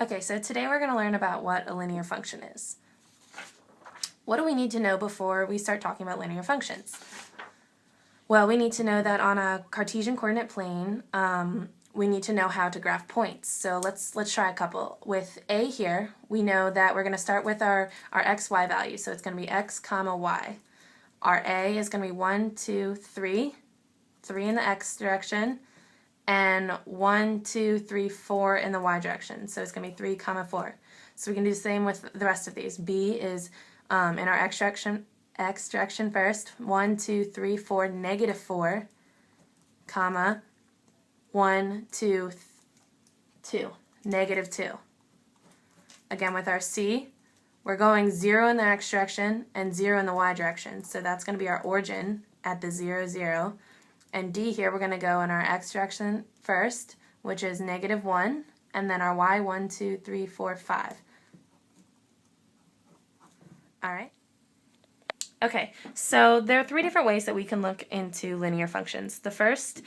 Okay, so today we're going to learn about what a linear function is. What do we need to know before we start talking about linear functions? Well, we need to know that on a Cartesian coordinate plane, we need to know how to graph points. So let's try a couple. With A here, we know that we're going to start with our x, y value. So it's going to be x comma y. Our A is going to be 1, 2, 3, 3 in the x direction, and 1, 2, 3, 4 in the y direction. So it's going to be 3 comma 4. So we can do the same with the rest of these. B is in our x direction first, 1, 2, 3, 4, negative 4, comma, 1, 2, 2, negative 2. Again, with our C, we're going 0 in the x direction and 0 in the y direction. So that's going to be our origin at the 0, 0. And D here, we're going to go in our x direction first, which is negative 1, and then our y, 1, 2, 3, 4, 5. All right. Okay, so there are 3 different ways that we can look into linear functions. The first,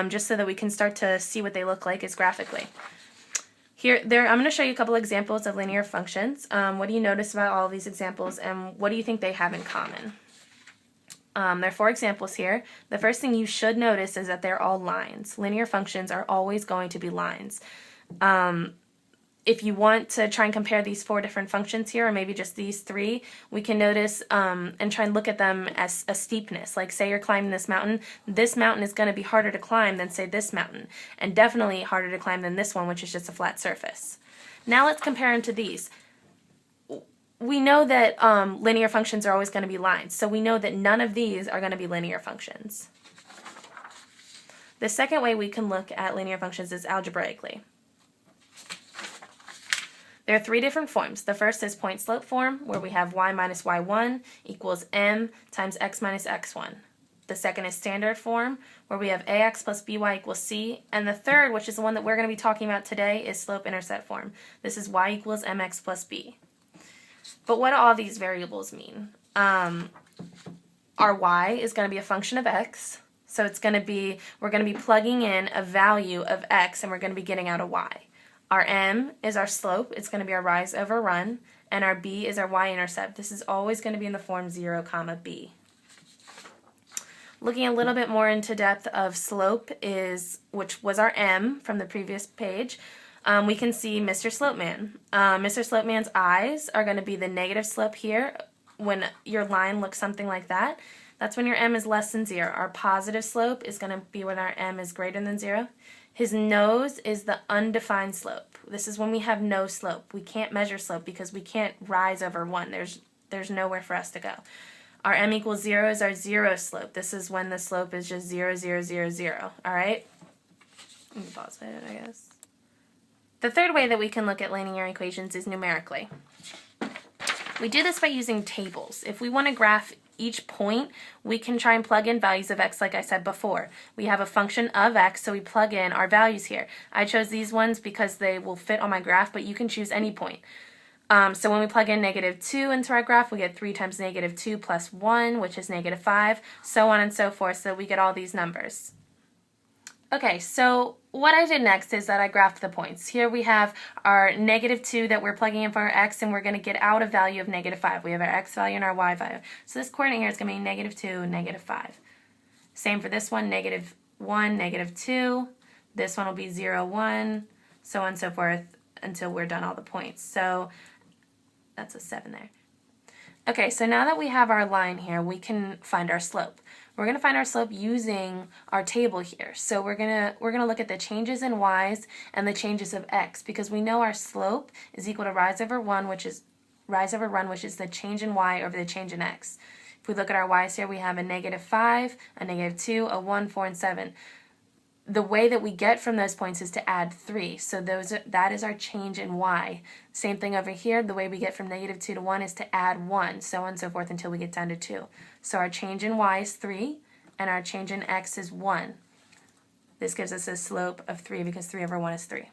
just so that we can start to see what they look like, is graphically. I'm going to show you a couple examples of linear functions. What do you notice about all of these examples, and what do you think they have in common? There are 4 examples here. The first thing you should notice is that they're all lines. Linear functions are always going to be lines. If you want to try and compare these 4 different functions here, or maybe just these 3, we can notice and try and look at them as a steepness. Like, say you're climbing this mountain is going to be harder to climb than, say, this mountain, and definitely harder to climb than this one, which is just a flat surface. Now let's compare them to these. We know that linear functions are always going to be lines, so we know that none of these are going to be linear functions. The second way we can look at linear functions is algebraically. There are 3 different forms. The first is point-slope form, where we have y minus y1 equals m times x minus x1. The second is standard form, where we have ax plus by equals c. And the third, which is the one that we're going to be talking about today, is slope-intercept form. This is y equals mx plus b. But what do all these variables mean? Our y is going to be a function of x, so we're going to be plugging in a value of x, and we're going to be getting out a y. Our m is our slope, it's going to be our rise over run, and our b is our y-intercept. This is always going to be in the form 0 comma b. Looking a little bit more into depth of slope, which was our m from the previous page, we can see Mr. Slopeman. Mr. Slopeman's eyes are going to be the negative slope here. When your line looks something like that, that's when your m is less than 0. Our positive slope is going to be when our m is greater than 0. His nose is the undefined slope. This is when we have no slope. We can't measure slope because we can't rise over 1. There's nowhere for us to go. Our m equals 0 is our 0 slope. This is when the slope is just 0, 0, 0, 0. All right? Let me pause it, I guess. The third way that we can look at linear equations is numerically. We do this by using tables. If we want to graph each point, we can try and plug in values of x like I said before. We have a function of x, so we plug in our values here. I chose these ones because they will fit on my graph, but you can choose any point. So when we plug in negative 2 into our graph, we get 3 times negative 2 plus 1, which is negative 5, so on and so forth, so we get all these numbers. Okay, so what I did next is that I graphed the points. Here we have our negative 2 that we're plugging in for our x, and we're going to get out a value of negative 5. We have our x value and our y value. So this coordinate here is going to be negative 2, negative 5. Same for this one, negative 1, negative 2. This one will be 0, 1, so on and so forth until we're done all the points. So that's a 7 there. Okay, so now that we have our line here, we can find our slope. We're going to find our slope using our table here. So we're going to look at the changes in y's and the changes of x, because we know our slope is equal to rise over run, which is the change in y over the change in x. If we look at our y's here, we have a negative 5, a negative 2, a 1, 4, and 7. The way that we get from those points is to add 3. So that is our change in y. Same thing over here. The way we get from negative 2 to 1 is to add 1, so on and so forth until we get down to 2. So our change in y is 3, and our change in x is 1. This gives us a slope of 3 because 3 over 1 is 3.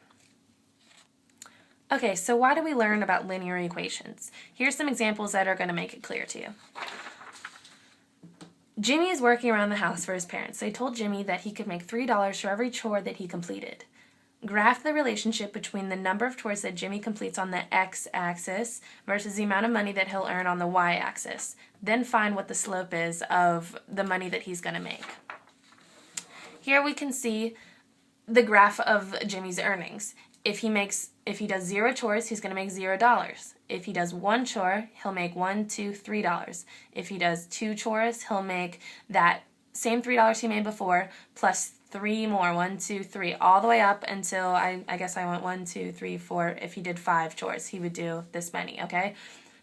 Okay, so why do we learn about linear equations? Here's some examples that are going to make it clear to you. Jimmy is working around the house for his parents. They told Jimmy that he could make $3 for every chore that he completed. graph the relationship between the number of chores that Jimmy completes on the x-axis versus the amount of money that he'll earn on the y-axis. Then find what the slope is of the money that he's going to make. Here we can see the graph of Jimmy's earnings. If he does 0 chores, he's going to make $0. If he does 1 chore, he'll make $1, $2, $3. If he does 2 chores, he'll make that same $3 he made before plus 3 more, 1, 2, 3, all the way up until I guess I went 1, 2, 3, 4. If he did 5 chores, he would do this many, okay?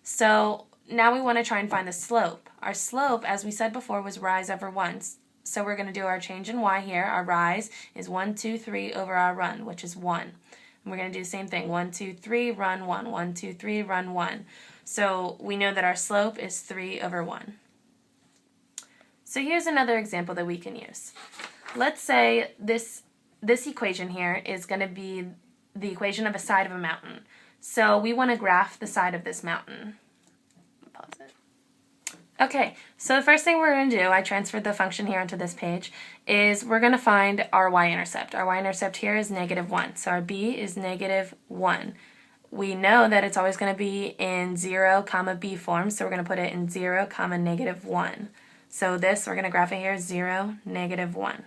So now we want to try and find the slope. Our slope, as we said before, was rise over 1. So we're going to do our change in y here. Our rise is 1, 2, 3 over our run, which is 1. And we're going to do the same thing. 1, 2, 3, run 1. 1, 2, 3, run 1. So we know that our slope is 3 over 1. So here's another example that we can use. Let's say this equation here is going to be the equation of a side of a mountain. So we want to graph the side of this mountain. Pause it. Okay, so the first thing we're going to do, I transferred the function here onto this page, is we're going to find our y-intercept. Our y-intercept here is -1, so our b is -1. We know that it's always going to be in 0, b form, so we're going to put it in 0, -1. So this, we're going to graph it here, 0, -1.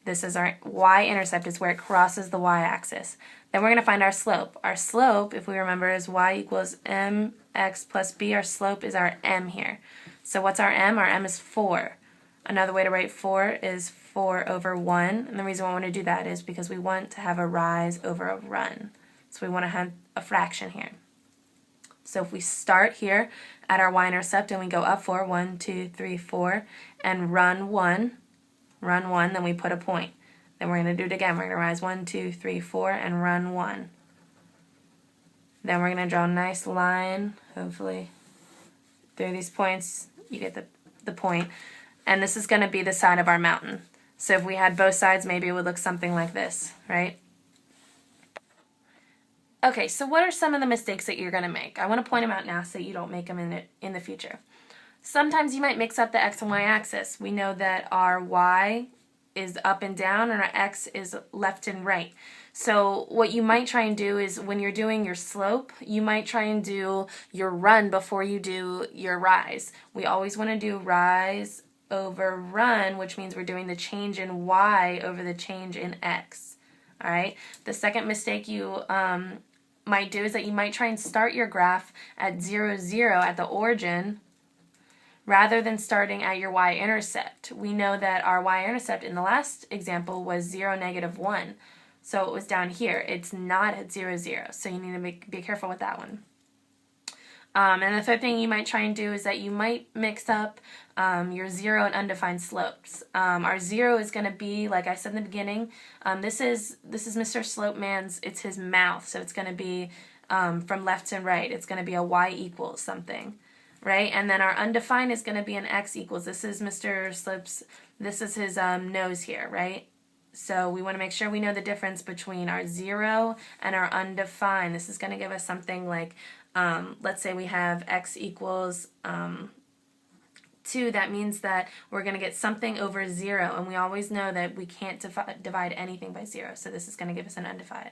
This is our y-intercept, is where it crosses the y-axis. Then we're going to find our slope. Our slope, if we remember, is y equals mx plus b. Our slope is our m here. So what's our m? Our m is 4. Another way to write 4 is 4 over 1. And the reason we want to do that is because we want to have a rise over a run. So we want to have a fraction here. So if we start here at our y-intercept and we go up 4, 1, 2, 3, 4, and run 1, then we put a point. Then we're going to do it again. We're going to rise 1, 2, 3, 4, and run 1. Then we're going to draw a nice line, hopefully, through these points. You get the point. And this is going to be the side of our mountain. So if we had both sides, maybe it would look something like this, right? Okay, so what are some of the mistakes that you're going to make? I want to point them out now so that you don't make them in the future. Sometimes you might mix up the x and y axis. We know that our y is up and down and our x is left and right. So what you might try and do is when you're doing your slope, you might try and do your run before you do your rise. We always want to do rise over run, which means we're doing the change in y over the change in x. All right. The second mistake you might do is that you might try and start your graph at 0, 0 at the origin rather than starting at your y-intercept. We know that our y-intercept in the last example was 0, -1. So it was down here. It's not at 0, 0. So you need to be careful with that one. And the third thing you might try and do is that you might mix up your 0 and undefined slopes. Our 0 is going to be, like I said in the beginning, this is Mr. Slope Man's, it's his mouth, so it's going to be from left to right. It's going to be a y equals something, right? And then our undefined is going to be an x equals. This is Mr. Slope's, this is his nose here, right? So we want to make sure we know the difference between our 0 and our undefined. This is going to give us something like, let's say we have x equals 2. That means that we're going to get something over 0, and we always know that we can't divide anything by 0. So this is going to give us an undivided.